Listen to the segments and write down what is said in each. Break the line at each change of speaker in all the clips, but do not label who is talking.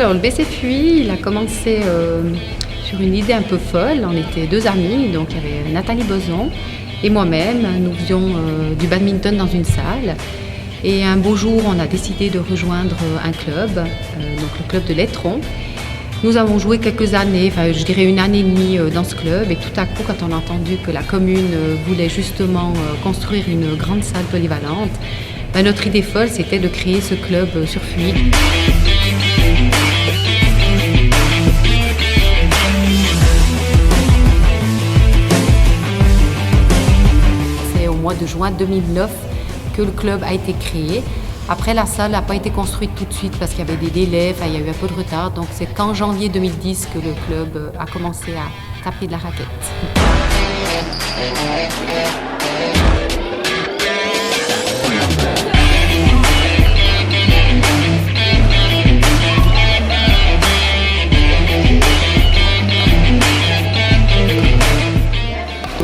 Alors, le BCFUI, il a commencé sur une idée un peu folle. On était deux amis, donc il y avait Nathalie Boson et moi-même. Nous faisions du badminton dans une salle. Et un beau jour, on a décidé de rejoindre un club, donc le club de l'Étron. Nous avons joué quelques années, enfin je dirais une année et demie dans ce club. Et tout à coup, quand on a entendu que la commune voulait justement construire une grande salle polyvalente, notre idée folle, c'était de créer ce club sur Fuy. C'est au mois de juin 2009 que le club a été créé. Après, la salle n'a pas été construite tout de suite parce qu'il y avait des délais, il y a eu un peu de retard. Donc c'est qu'en janvier 2010 que le club a commencé à taper de la raquette.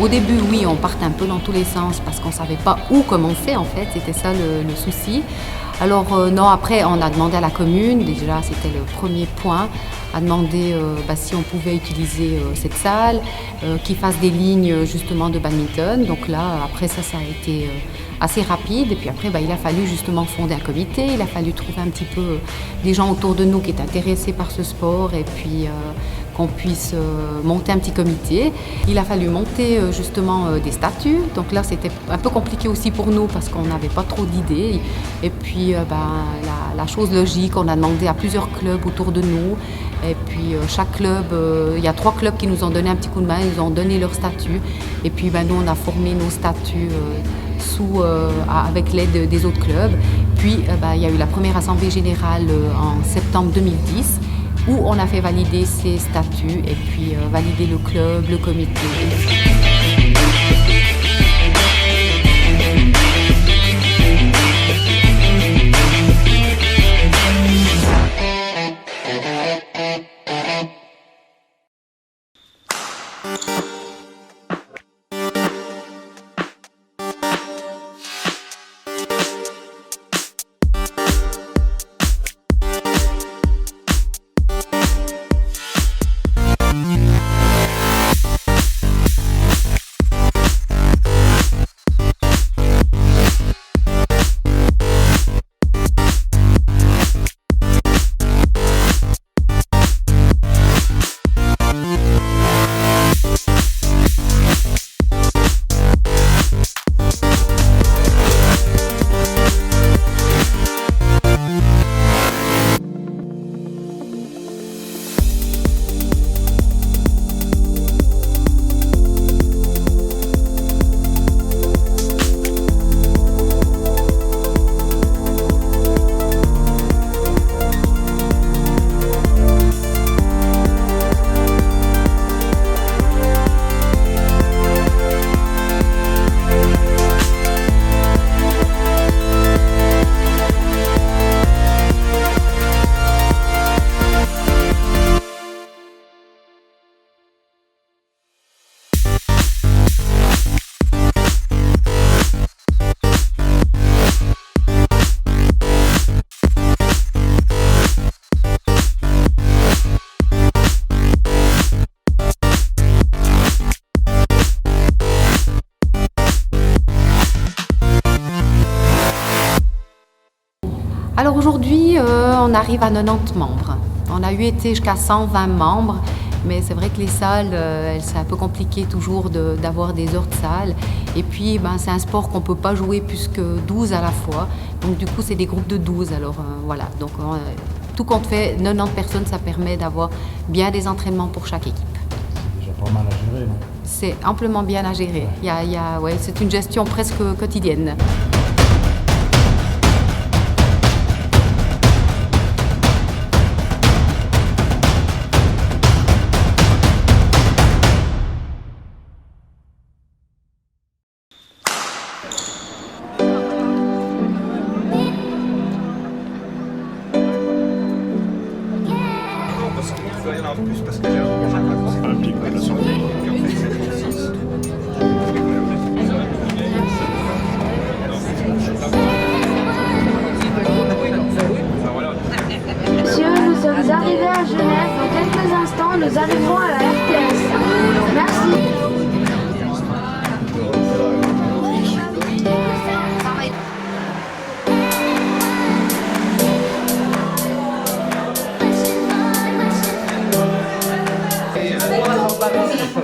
Au début, oui, on partait un peu dans tous les sens parce qu'on ne savait pas où commencer en fait, c'était ça le souci. Alors non, après on a demandé à la commune, déjà c'était le premier point, à demander si on pouvait utiliser cette salle, qu'ils fassent des lignes justement de badminton. Donc là, après ça a été assez rapide et puis après il a fallu justement fonder un comité, il a fallu trouver un petit peu des gens autour de nous qui étaient intéressés par ce sport et puis qu'on puisse monter un petit comité. Il a fallu monter justement des statuts, donc là c'était un peu compliqué aussi pour nous parce qu'on n'avait pas trop d'idées. Et puis la chose logique, on a demandé à plusieurs clubs autour de nous. Et puis chaque club, il y a 3 clubs qui nous ont donné un petit coup de main, ils nous ont donné leurs statuts. Et puis nous on a formé nos statuts avec l'aide des autres clubs. Puis il y a eu la première assemblée générale en septembre 2010 où on a fait valider ces statuts et puis valider le club, le comité. Alors aujourd'hui, on arrive à 90 membres. On a été jusqu'à 120 membres, mais c'est vrai que les salles, c'est un peu compliqué toujours d'avoir des heures de salle. Et puis, c'est un sport qu'on ne peut pas jouer plus que 12 à la fois. Donc du coup, c'est des groupes de 12. Alors voilà, donc tout compte fait, 90 personnes, ça permet d'avoir bien des entraînements pour chaque équipe.
C'est déjà pas mal à gérer, non?
C'est amplement bien à gérer. C'est une gestion presque quotidienne.
Il doit y en avoir plus parce que j'ai un pic de la sortie.
Monsieur, nous sommes arrivés. nous arriverons à la RTS. Merci.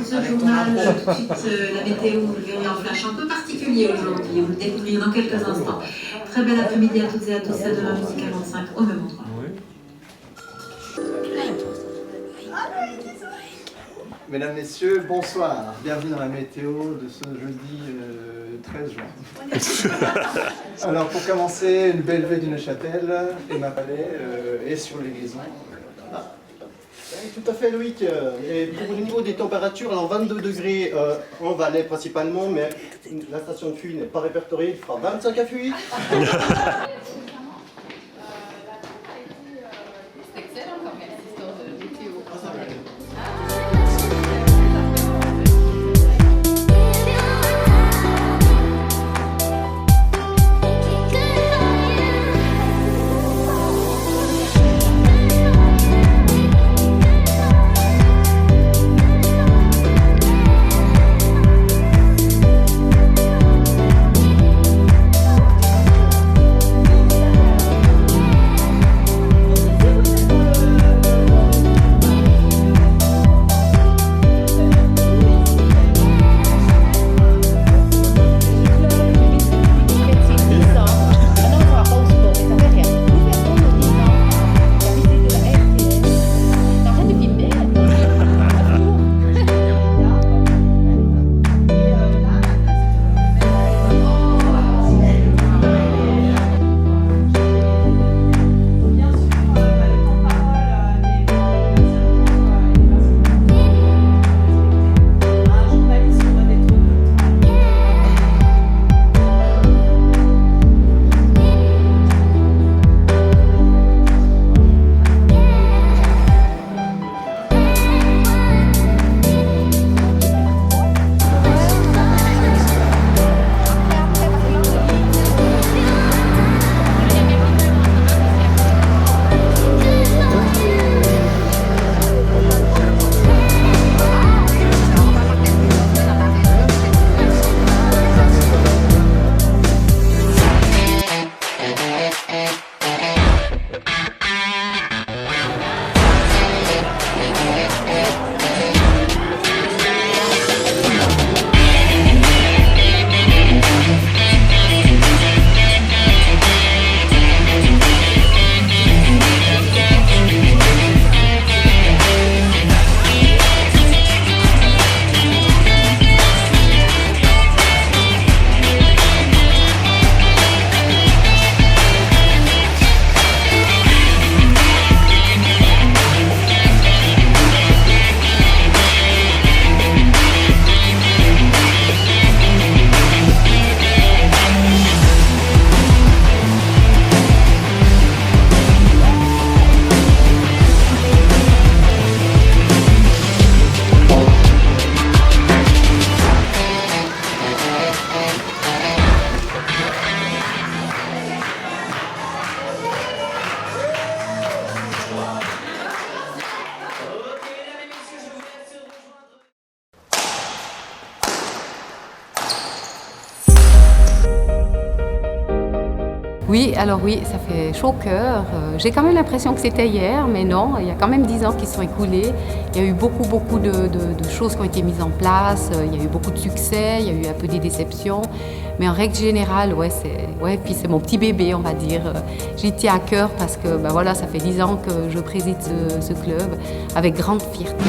Ce journal, tout de suite la météo, vous le verrez en flash un peu particulier aujourd'hui, vous le découvrirez dans quelques instants. Très bel après-midi à toutes et à tous, c'est demain midi 45 au même endroit.
Mesdames, Messieurs, bonsoir. Bienvenue dans la météo de ce jeudi 13 juin. Alors pour commencer, une belle vue du Neuchâtel et ma palais et sur les liaisons.
Oui, tout à fait Loïc. Et pour le niveau des températures, alors 22 degrés en Valais principalement, mais la station de Fuy n'est pas répertoriée, il fera 25 à Fuy.
Oui, alors oui, ça fait chaud au cœur. J'ai quand même l'impression que c'était hier, mais non, il y a quand même 10 ans qui se sont écoulés. Il y a eu beaucoup de choses qui ont été mises en place. Il y a eu beaucoup de succès, il y a eu un peu des déceptions. Mais en règle générale, puis c'est mon petit bébé, on va dire. J'y tiens à cœur parce que voilà, ça fait 10 ans que je préside ce club avec grande fierté.